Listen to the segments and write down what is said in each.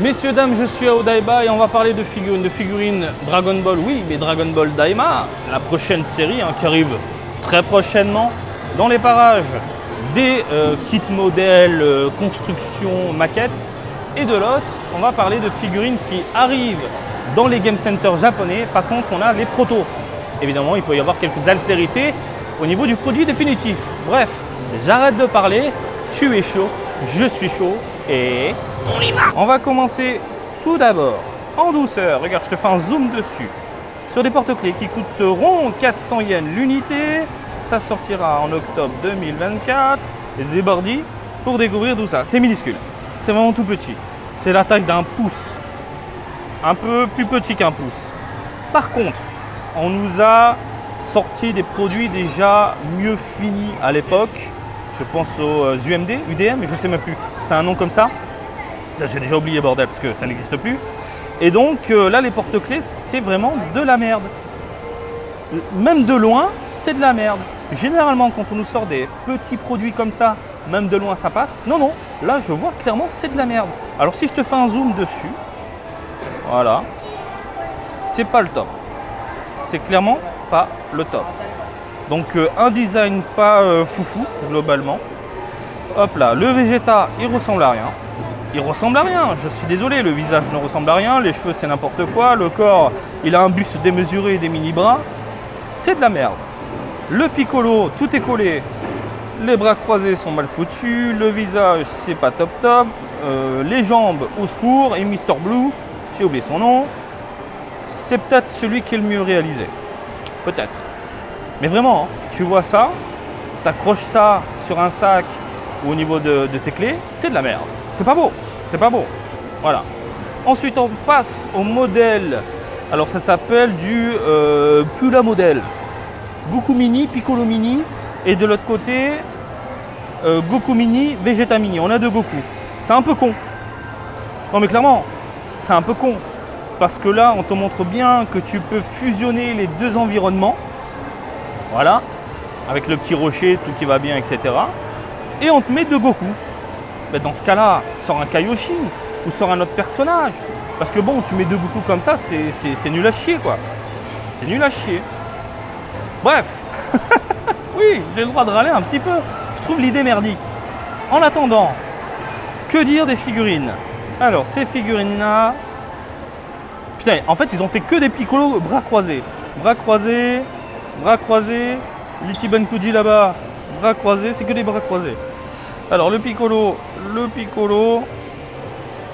Messieurs, dames, je suis à Odaiba et on va parler de figurines Dragon Ball, oui, mais Dragon Ball Daima, la prochaine série qui arrive très prochainement dans les parages, des kits modèles, construction, maquettes. Et de l'autre, on va parler de figurines qui arrivent dans les game centers japonais. Par contre, on a les protos. Évidemment, il peut y avoir quelques altérités au niveau du produit définitif. Bref, j'arrête de parler, tu es chaud, je suis chaud et on y va. On va commencer tout d'abord en douceur. Regarde, je te fais un zoom dessus. Sur des porte-clés qui coûteront 400 yens l'unité. Ça sortira en octobre 2024. Les ébordis pour découvrir tout ça. C'est minuscule. C'est vraiment tout petit. C'est la taille d'un pouce. Un peu plus petit qu'un pouce. Par contre, on nous a sorti des produits déjà mieux finis à l'époque. Je pense aux UDM, je ne sais même plus. C'était un nom comme ça. J'ai déjà oublié, bordel, parce que ça n'existe plus. Et donc là, les porte-clés, c'est vraiment de la merde. Même de loin, c'est de la merde. Généralement, quand on nous sort des petits produits comme ça, même de loin, ça passe. Non, non, là, je vois clairement, c'est de la merde. Alors, si je te fais un zoom dessus, voilà, c'est pas le top. C'est clairement pas le top. Donc, un design pas foufou, globalement. Hop là, le Vegeta, il ressemble à rien. Il ressemble à rien, je suis désolé, le visage ne ressemble à rien, les cheveux c'est n'importe quoi, le corps, il a un buste démesuré et des mini-bras, c'est de la merde. Le Piccolo, tout est collé, les bras croisés sont mal foutus, le visage c'est pas top top, les jambes au secours, et Mister Blue, j'ai oublié son nom, c'est peut-être celui qui est le mieux réalisé, peut-être. Mais vraiment, tu vois ça, t'accroches ça sur un sac ou au niveau de tes clés, c'est de la merde. C'est pas beau, c'est pas beau. Voilà. Ensuite, on passe au modèle. Alors, ça s'appelle du Pula modèle. Goku Mini, Piccolo Mini. Et de l'autre côté, Goku Mini, Vegeta Mini. On a deux Goku. C'est un peu con. Non, mais clairement, c'est un peu con. Parce que là, on te montre bien que tu peux fusionner les deux environnements. Voilà. Avec le petit rocher, tout qui va bien, etc. Et on te met deux Goku. Ben dans ce cas-là, sors un Kaioshin ou sors un autre personnage. Parce que bon, tu mets deux Goku comme ça, c'est nul à chier, quoi. C'est nul à chier. Bref, oui, j'ai le droit de râler un petit peu. Je trouve l'idée merdique. En attendant, que dire des figurines? Alors, ces figurines-là... Putain, en fait, ils ont fait que des Piccolo bras croisés. Bras croisés, bras croisés. L'Ichiban Kuji là-bas, bras croisés, c'est que des bras croisés. Alors le Piccolo,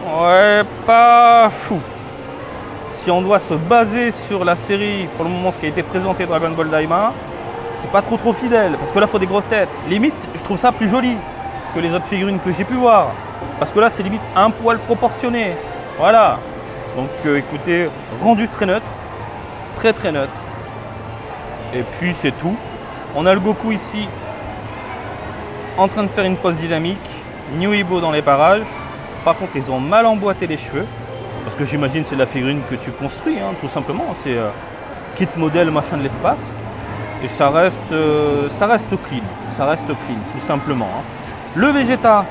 ouais, pas fou. Si on doit se baser sur la série, pour le moment, ce qui a été présenté Dragon Ball Daima, c'est pas trop fidèle, parce que là, il faut des grosses têtes. Limite, je trouve ça plus joli que les autres figurines que j'ai pu voir, parce que là, c'est limite un poil proportionné. Voilà. Donc, écoutez, rendu très neutre, très neutre. Et puis, c'est tout. On a le Goku ici, en train de faire une pose dynamique, New Ibo dans les parages. Par contre, ils ont mal emboîté les cheveux, parce que j'imagine c'est la figurine que tu construis, tout simplement. C'est kit modèle, machin de l'espace. Et ça reste clean, tout simplement. Le Vegeta,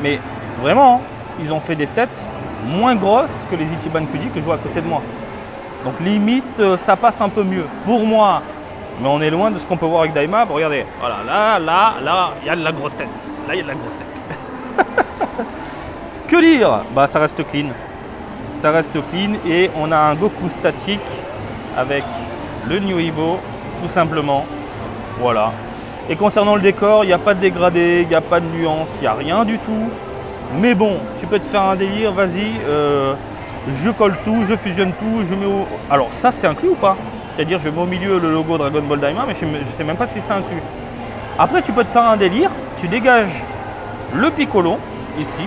mais vraiment, ils ont fait des têtes moins grosses que les Ichiban Kuji que je vois à côté de moi. Donc limite, ça passe un peu mieux, pour moi. Mais on est loin de ce qu'on peut voir avec Daima. Bon, regardez, voilà, là, il y a de la grosse tête. Là, il y a de la grosse tête. Que dire? Bah, ça reste clean. Ça reste clean et on a un Goku statique avec le New Ibo, tout simplement. Voilà. Et concernant le décor, il n'y a pas de dégradé, il n'y a pas de nuance, il n'y a rien du tout. Mais bon, tu peux te faire un délire, vas-y. Je colle tout, je fusionne tout, je mets au... Alors ça, c'est inclus ou pas? C'est-à-dire, je mets au milieu le logo Dragon Ball Daima, mais je ne sais même pas si c'est inclus. Après, tu peux te faire un délire, tu dégages le Piccolo, ici,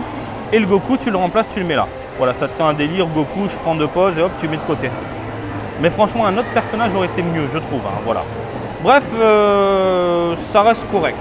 et le Goku, tu le remplaces, tu le mets là. Voilà, ça te fait un délire, Goku, je prends deux pauses, et hop, tu mets de côté. Mais franchement, un autre personnage aurait été mieux, je trouve, voilà. Bref, ça reste correct.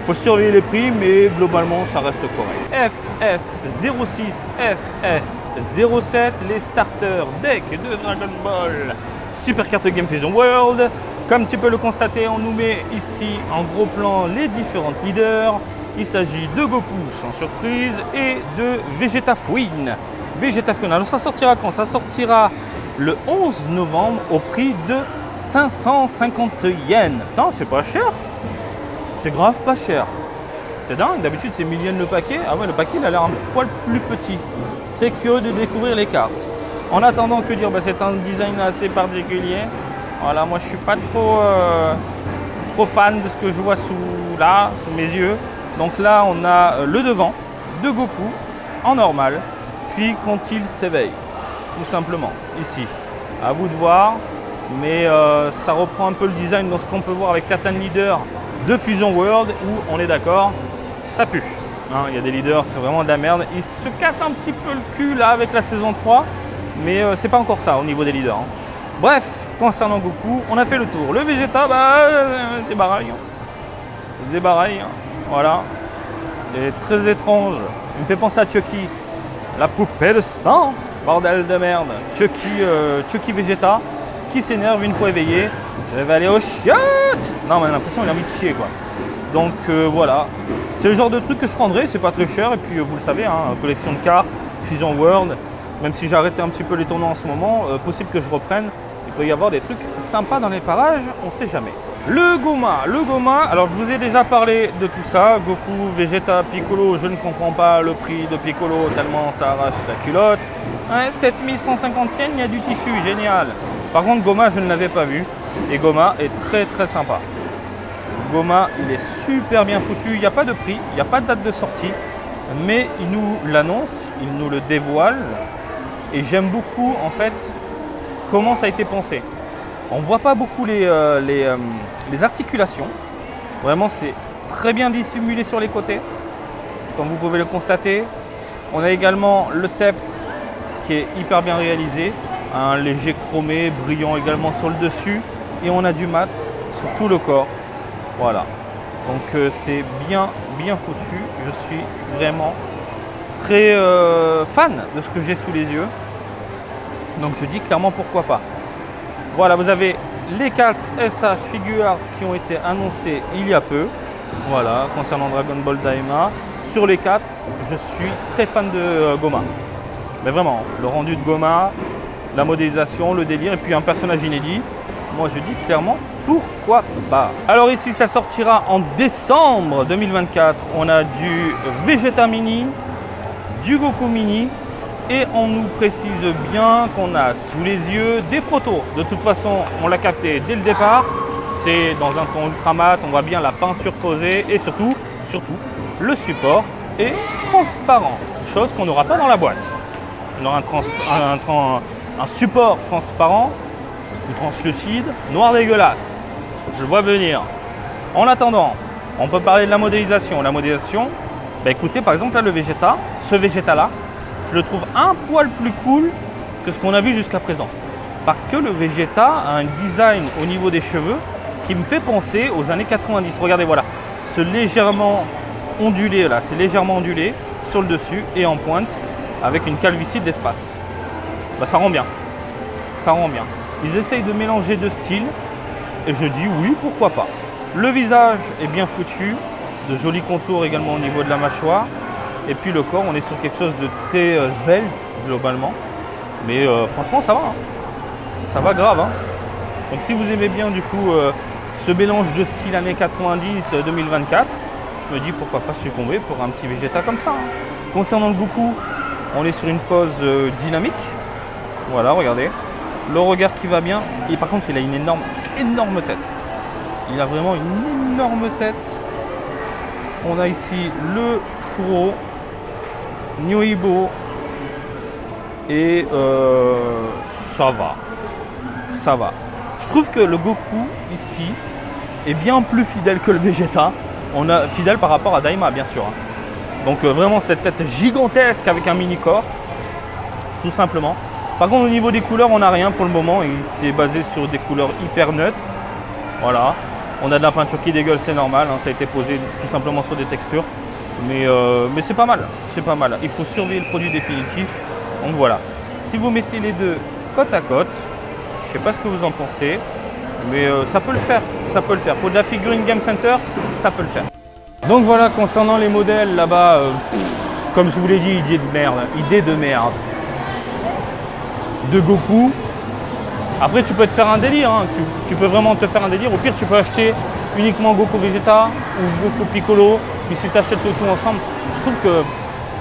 Il faut surveiller les prix, mais globalement, ça reste correct. FS06, FS07, les starters deck de Dragon Ball Super Carte Game Fusion World. Comme tu peux le constater, on nous met ici en gros plan les différentes leaders. Il s'agit de Goku sans surprise et de Vegeta Fouine. Vegeta Fouine, alors ça sortira quand? Ça sortira le 11 novembre au prix de 550 yens. Putain, c'est pas cher. C'est grave pas cher. C'est dingue, d'habitude c'est 1000 yens le paquet. Ah ouais, le paquet il a l'air un poil plus petit. Très curieux de découvrir les cartes. En attendant, que dire, c'est un design assez particulier. Voilà, moi je suis pas trop fan de ce que je vois sous mes yeux. Donc là on a le devant de Goku en normal, puis quand il s'éveille, tout simplement, ici. À vous de voir, mais ça reprend un peu le design dans ce qu'on peut voir avec certains leaders de Fusion World où on est d'accord, ça pue. Hein, il y a des leaders, c'est vraiment de la merde. Ils se cassent un petit peu le cul là avec la saison 3, mais c'est pas encore ça au niveau des leaders. Hein. Bref, concernant Goku, on a fait le tour. Le Vegeta, c'est pareil. C'est pareil. Voilà. C'est très étrange. Il me fait penser à Chucky. La poupée de sang. Bordel de merde. Chucky Vegeta qui s'énerve une fois éveillé. Je vais aller au chiottes. Non, mais j'ai l'impression qu'il a envie de chier quoi. Donc voilà. C'est le genre de truc que je prendrais. C'est pas très cher. Et puis vous le savez, hein, collection de cartes, Fusion World. Même si j'ai arrêté un petit peu les tournois en ce moment, possible que je reprenne. Il peut y avoir des trucs sympas dans les parages, on ne sait jamais. Le Goma, alors je vous ai déjà parlé de tout ça. Goku, Vegeta, Piccolo, je ne comprends pas le prix de Piccolo tellement ça arrache la culotte. Ouais, 7150 yens, il y a du tissu, génial. Par contre Goma, je ne l'avais pas vu. Et Goma est très très sympa. Goma, il est super bien foutu, il n'y a pas de prix, il n'y a pas de date de sortie. Mais il nous l'annonce, il nous le dévoile. Et j'aime beaucoup en fait comment ça a été pensé. On ne voit pas beaucoup les articulations. Vraiment, c'est très bien dissimulé sur les côtés, comme vous pouvez le constater. On a également le sceptre qui est hyper bien réalisé, un léger chromé, brillant également sur le dessus. Et on a du mat sur tout le corps. Voilà. Donc c'est bien foutu. Je suis vraiment très fan de ce que j'ai sous les yeux. Donc je dis clairement pourquoi pas. Voilà, vous avez les 4 SH Figuarts qui ont été annoncés il y a peu. Voilà, concernant Dragon Ball Daima. Sur les 4, je suis très fan de Goma. Mais vraiment, le rendu de Goma, la modélisation, le délire et puis un personnage inédit. Moi je dis clairement pourquoi pas. Alors ici ça sortira en décembre 2024. On a du Vegeta Mini, du Goku Mini. Et on nous précise bien qu'on a sous les yeux des protos. De toute façon, on l'a capté dès le départ. C'est dans un ton ultra mat, on voit bien la peinture posée. Et surtout, le support est transparent. Chose qu'on n'aura pas dans la boîte. On aura un support transparent, ou translucide, noir dégueulasse. Je le vois venir. En attendant, on peut parler de la modélisation. La modélisation, écoutez, par exemple, là, le Vegeta, ce Vegeta-là, je le trouve un poil plus cool que ce qu'on a vu jusqu'à présent. Parce que le Vegeta a un design au niveau des cheveux qui me fait penser aux années 90. Regardez, voilà, ce légèrement ondulé là, c'est légèrement ondulé sur le dessus et en pointe avec une calvitie de l'espace. Ça rend bien. Ça rend bien. Ils essayent de mélanger deux styles et je dis oui, pourquoi pas. Le visage est bien foutu, de jolis contours également au niveau de la mâchoire. Et puis le corps, on est sur quelque chose de très svelte globalement. Mais franchement, ça va. Hein. Ça va grave. Hein. Donc si vous aimez bien du coup ce mélange de style années 90-2024, je me dis pourquoi pas succomber pour un petit Vegeta comme ça. Hein. Concernant le Goku, on est sur une pose dynamique. Voilà, regardez. Le regard qui va bien. Et par contre, il a une énorme tête. Il a vraiment une énorme tête. On a ici le Furo, Nyoibo et ça va. Ça va. Je trouve que le Goku ici est bien plus fidèle que le Vegeta. On a fidèle par rapport à Daima bien sûr. Hein. Donc vraiment cette tête gigantesque avec un mini corps, tout simplement. Par contre au niveau des couleurs on n'a rien pour le moment. Il s'est basé sur des couleurs hyper neutres. Voilà. On a de la peinture qui dégueule, c'est normal, hein, ça a été posé tout simplement sur des textures. Mais c'est pas mal, c'est pas mal. Il faut surveiller le produit définitif. Donc voilà. Si vous mettez les deux côte à côte, je ne sais pas ce que vous en pensez, mais ça peut le faire. Ça peut le faire. Pour de la figurine Game Center, ça peut le faire. Donc voilà, concernant les modèles là-bas, comme je vous l'ai dit, idée de merde. De Goku. Après, tu peux te faire un délire, hein. Tu peux vraiment te faire un délire. Au pire, tu peux acheter uniquement Goku Vegeta ou Goku Piccolo. Puis si tu achètes le tout ensemble, je trouve que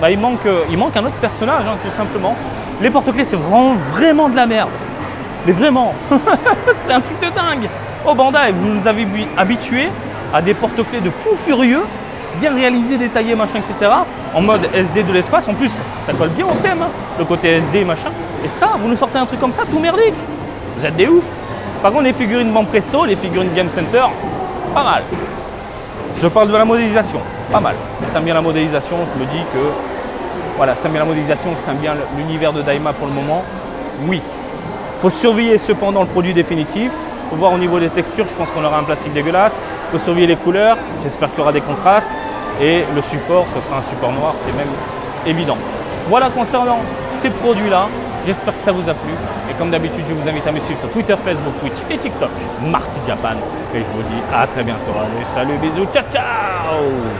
bah, il manque un autre personnage, hein, tout simplement. Les porte-clés, c'est vraiment de la merde. Mais vraiment, c'est un truc de dingue. Oh Bandai, vous nous avez habitués à des porte-clés de fou furieux, bien réalisés, détaillés, machin, etc. En mode SD de l'espace. En plus, ça colle bien au thème, hein, le côté SD, machin. Et ça, vous nous sortez un truc comme ça, tout merdique. Vous êtes des ouf. Par contre, les figurines Banque Presto, les figurines Game Center, pas mal. Je parle de la modélisation, pas mal. Si t'aimes bien la modélisation, je me dis que... Voilà, si t'aimes bien la modélisation, si t'aimes bien l'univers de Daima pour le moment, oui. Il faut surveiller cependant le produit définitif. Il faut voir au niveau des textures, je pense qu'on aura un plastique dégueulasse. Il faut surveiller les couleurs, j'espère qu'il y aura des contrastes. Et le support, ce sera un support noir, c'est même évident. Voilà concernant ces produits-là. J'espère que ça vous a plu. Et comme d'habitude, je vous invite à me suivre sur Twitter, Facebook, Twitch et TikTok, Marty Japan. Et je vous dis à très bientôt. Allez, salut, bisous, ciao, ciao!